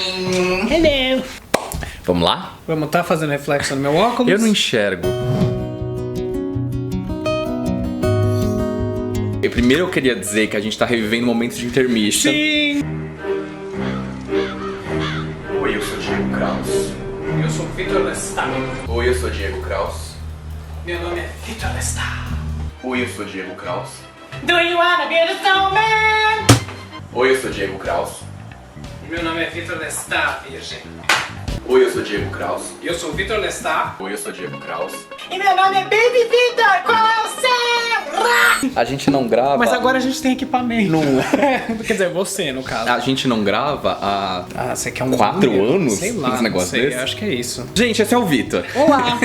Hello. Vamos lá? Vamos tá fazendo reflexo no meu óculos? Eu não enxergo. Primeiro eu queria dizer que a gente tá revivendo momentos de intermission. Sim. Oi, eu sou Diego Kraus. Eu sou Vitor Lestat. Oi, eu sou Diego Kraus. Meu nome é Vitor Lestat. Oi, eu sou Diego Kraus. Do you wanna be a snowman? Oi, eu sou Diego Kraus. Meu nome é Vitor Lestat, virgem. Oi, eu sou Diego Kraus. Eu sou Vitor Lestat. Oi, eu sou Diego Kraus. E meu nome é Baby Vitor. Qual é o seu? A gente não grava... Mas agora a gente tem equipamento. Quer dizer, você, no caso. A gente não grava há você quer um 4 número? anos? Sei lá, uns negócios não sei, desses? acho que é isso. Gente, esse é o Vitor. Olá.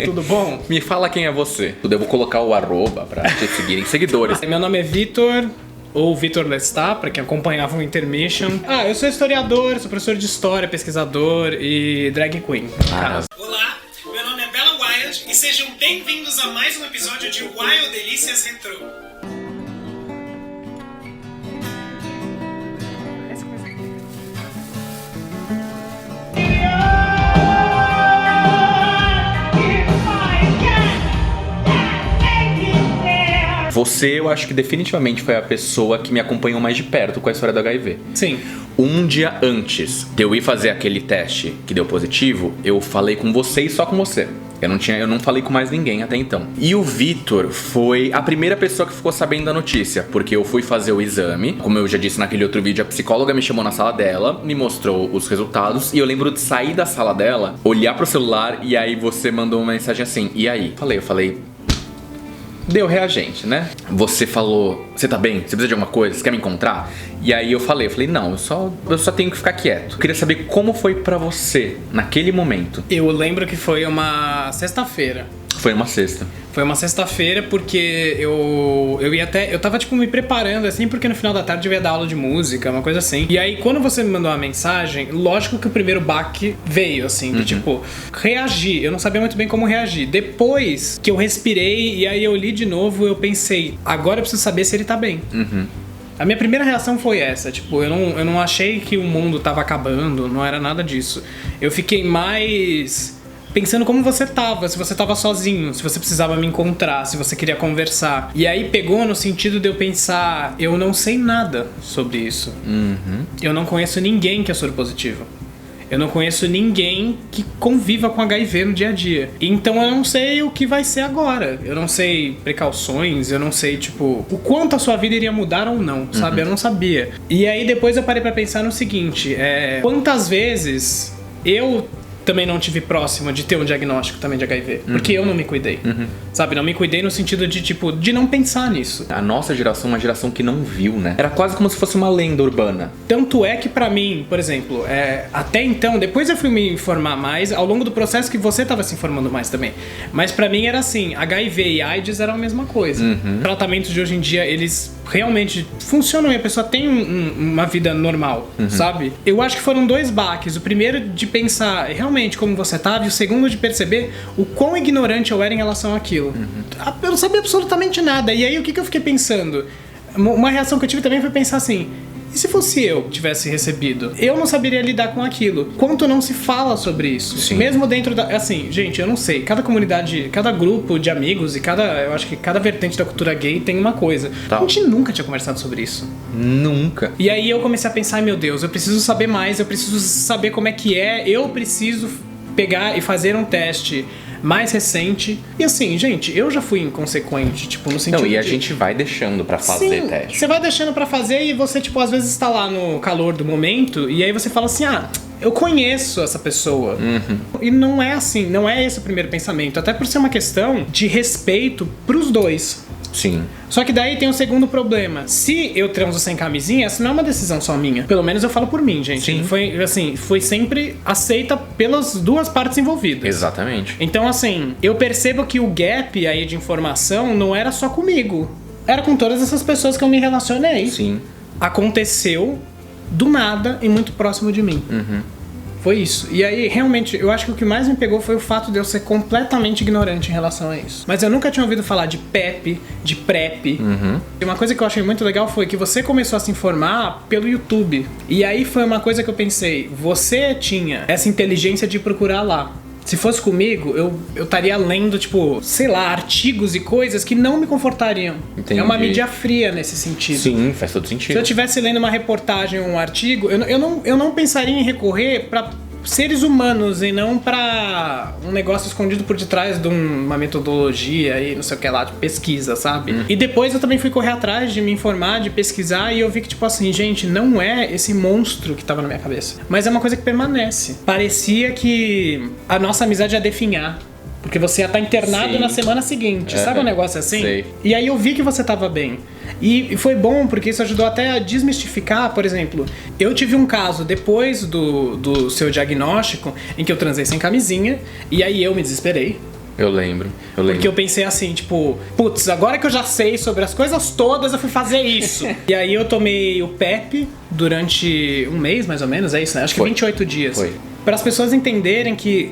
Tudo bom? Me fala quem é você. Eu vou colocar o arroba pra te seguirem seguidores. Meu nome é Vitor, ou Vitor Lestat, pra quem acompanhava o Intermission. Eu sou historiador, sou professor de história, pesquisador e drag queen. Olá, meu nome é Bella Wild e sejam bem-vindos a mais um episódio de Wild Delícias Retrô. Você, eu acho que definitivamente foi a pessoa que me acompanhou mais de perto com a história do HIV. Sim. Um dia antes de eu ir fazer aquele teste que deu positivo, eu falei com você e só com você. Eu não falei com mais ninguém até então. E o Vitor foi a primeira pessoa que ficou sabendo da notícia, porque eu fui fazer o exame. Como eu já disse naquele outro vídeo, a psicóloga me chamou na sala dela, me mostrou os resultados, e eu lembro de sair da sala dela, olhar pro celular, e aí você mandou uma mensagem assim, e aí? Eu falei... Deu reagente, né? Você falou, você tá bem? Você precisa de alguma coisa? Você quer me encontrar? E aí eu falei, não, eu só tenho que ficar quieto. Eu queria saber como foi pra você naquele momento. Eu lembro que foi uma sexta-feira. Foi uma sexta. Foi uma sexta-feira porque eu tava tipo me preparando assim, porque no final da tarde eu ia dar aula de música, uma coisa assim. E aí quando você me mandou uma mensagem, lógico que o primeiro baque veio assim, de tipo, reagir. Eu não sabia muito bem como reagir. Depois que eu respirei e aí eu li de novo, eu pensei, agora eu preciso saber se ele tá bem. A minha primeira reação foi essa, tipo, eu não achei que o mundo tava acabando, não era nada disso. Eu fiquei mais pensando como você tava, se você tava sozinho, se você precisava me encontrar, se você queria conversar. E aí pegou no sentido de eu pensar, eu não sei nada sobre isso. Eu não conheço ninguém que é soropositivo. Eu não conheço ninguém que conviva com HIV no dia a dia. Então eu não sei o que vai ser agora. Eu não sei precauções, eu não sei, tipo, o quanto a sua vida iria mudar ou não, sabe? Eu não sabia. E aí depois eu parei pra pensar no seguinte, quantas vezes eu também não tive próximo de ter um diagnóstico também de HIV. Porque eu não me cuidei. Sabe? Não me cuidei no sentido de, tipo, de não pensar nisso. A nossa geração é uma geração que não viu, né? Era quase como se fosse uma lenda urbana. Tanto é que pra mim, por exemplo, até então, depois eu fui me informar mais, ao longo do processo que você tava se informando mais também. Mas pra mim era assim, HIV e AIDS eram a mesma coisa. Tratamentos de hoje em dia, eles realmente funcionam e a pessoa tem uma vida normal, sabe? Eu acho que foram 2 baques. O primeiro de pensar realmente como você tava, e o segundo de perceber o quão ignorante eu era em relação àquilo. Eu não sabia absolutamente nada. E aí o que eu fiquei pensando? Uma reação que eu tive também foi pensar assim, e se fosse eu que tivesse recebido? Eu não saberia lidar com aquilo. Quanto não se fala sobre isso? Sim. Mesmo dentro da... Assim, gente, eu não sei. Cada comunidade, cada grupo de amigos e eu acho que cada vertente da cultura gay tem uma coisa. A gente nunca tinha conversado sobre isso. Nunca. E aí eu comecei a pensar, meu Deus, eu preciso saber mais, eu preciso saber como é que é, eu preciso pegar e fazer um teste mais recente. E assim, gente, eu já fui inconsequente, tipo, no sentido a gente vai deixando pra fazer teste. Você vai deixando pra fazer e você, tipo, às vezes tá lá no calor do momento e aí você fala assim, eu conheço essa pessoa. E não é assim, não é esse o primeiro pensamento. Até por ser uma questão de respeito pros dois. Sim. Só que daí tem um segundo problema. Se eu transo sem camisinha, essa não é uma decisão só minha. Pelo menos eu falo por mim, gente. Sim. Foi sempre aceita pelas duas partes envolvidas. Exatamente. Então, assim, eu percebo que o gap aí de informação não era só comigo. Era com todas essas pessoas que eu me relacionei. Sim. Aconteceu do nada e muito próximo de mim. Foi isso. E aí, realmente, eu acho que o que mais me pegou foi o fato de eu ser completamente ignorante em relação a isso. Mas eu nunca tinha ouvido falar de PEP, de PrEP. E uma coisa que eu achei muito legal foi que você começou a se informar pelo YouTube. E aí foi uma coisa que eu pensei, você tinha essa inteligência de procurar lá. Se fosse comigo, eu estaria lendo, tipo, sei lá, artigos e coisas que não me confortariam. Entendi. É uma mídia fria nesse sentido. Sim, faz todo Se sentido. eu estivesse lendo uma reportagem ou um artigo, eu não pensaria em recorrer pra seres humanos e não pra um negócio escondido por detrás de uma metodologia e não sei o que lá, de pesquisa, sabe? E depois eu também fui correr atrás de me informar, de pesquisar, e eu vi que, tipo assim, gente, não é esse monstro que tava na minha cabeça, mas é uma coisa que permanece. Parecia que a nossa amizade ia definhar. Porque você ia estar internado Sim. na semana seguinte, sabe um negócio assim? Sei. E aí eu vi que você tava bem. E foi bom, porque isso ajudou até a desmistificar, por exemplo, eu tive um caso depois do seu diagnóstico, em que eu transei sem camisinha, e aí eu me desesperei. Eu lembro. Porque eu pensei assim, tipo, putz, agora que eu já sei sobre as coisas todas, eu fui fazer isso. E aí eu tomei o PEP durante um mês, mais ou menos, é isso, né? Acho que 28 dias. Foi. Para as pessoas entenderem que,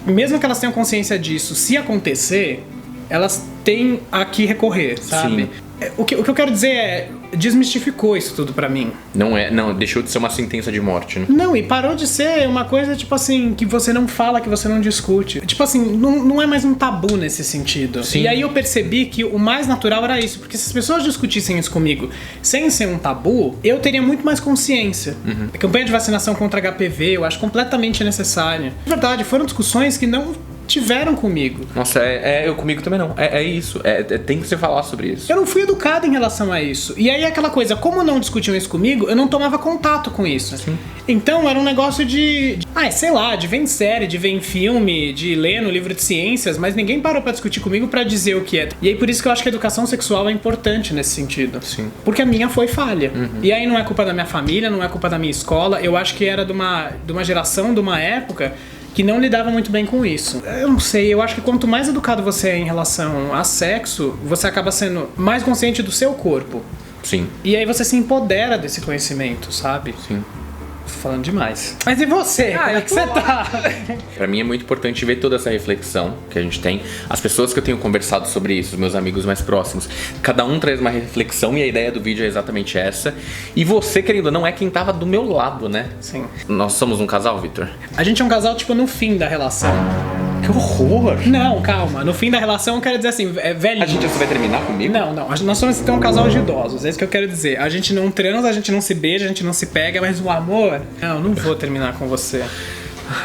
mesmo que elas tenham consciência disso, se acontecer, elas têm a que recorrer, sabe? Sim. O que eu quero dizer é, desmistificou isso tudo pra mim. Não, deixou de ser uma sentença de morte, né? Não, e parou de ser uma coisa, tipo assim, que você não fala, que você não discute. Tipo assim, não é mais um tabu nesse sentido. Sim. E aí eu percebi que o mais natural era isso, porque se as pessoas discutissem isso comigo sem ser um tabu, eu teria muito mais consciência. A campanha de vacinação contra HPV eu acho completamente necessária. Na verdade, foram discussões que não tiveram comigo. Nossa, eu comigo também não. É isso. Tem que se falar sobre isso. Eu não fui educado em relação a isso. E aí aquela coisa, como não discutiam isso comigo, eu não tomava contato com isso. Sim. Então era um negócio sei lá, de ver em série, de ver em filme, de ler no livro de ciências, mas ninguém parou pra discutir comigo pra dizer o que é. E aí por isso que eu acho que a educação sexual é importante nesse sentido. Sim. Porque a minha foi falha. E aí não é culpa da minha família, não é culpa da minha escola, eu acho que era de uma geração, de uma época que não lidava muito bem com isso. Eu não sei, eu acho que quanto mais educado você é em relação a sexo, você acaba sendo mais consciente do seu corpo. Sim. E aí você se empodera desse conhecimento, sabe? Sim. Tô falando demais. Mas e você? Como é que você tá? Pra mim é muito importante ver toda essa reflexão que a gente tem. As pessoas que eu tenho conversado sobre isso, os meus amigos mais próximos, cada um traz uma reflexão e a ideia do vídeo é exatamente essa. E você, querido, não é quem tava do meu lado, né? Sim. Nós somos um casal, Vitor? A gente é um casal, tipo, no fim da relação. Que horror! Não, calma. No fim da relação, eu quero dizer assim, é velhinho. A gente vai terminar comigo? Não. Nós somos então um casal de idosos. É isso que eu quero dizer. A gente não transa, a gente não se beija, a gente não se pega, mas o amor... Não vou terminar com você.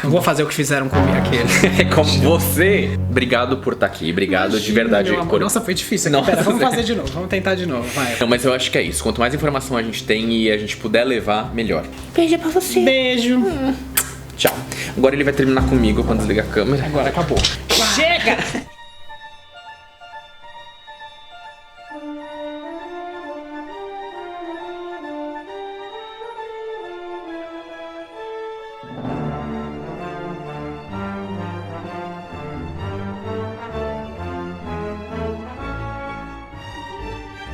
Não vou fazer o que fizeram comigo aquele. Como você. Obrigado por estar aqui. Obrigado de verdade. Meu amor. Nossa, foi difícil. Nossa, Pera, vamos fazer de novo. Vamos tentar de novo. Vai. Não, mas eu acho que é isso. Quanto mais informação a gente tem e a gente puder levar, melhor. Beijo pra você. Beijo. Tchau. Agora ele vai terminar comigo quando desligar a câmera. Agora acabou. Chega!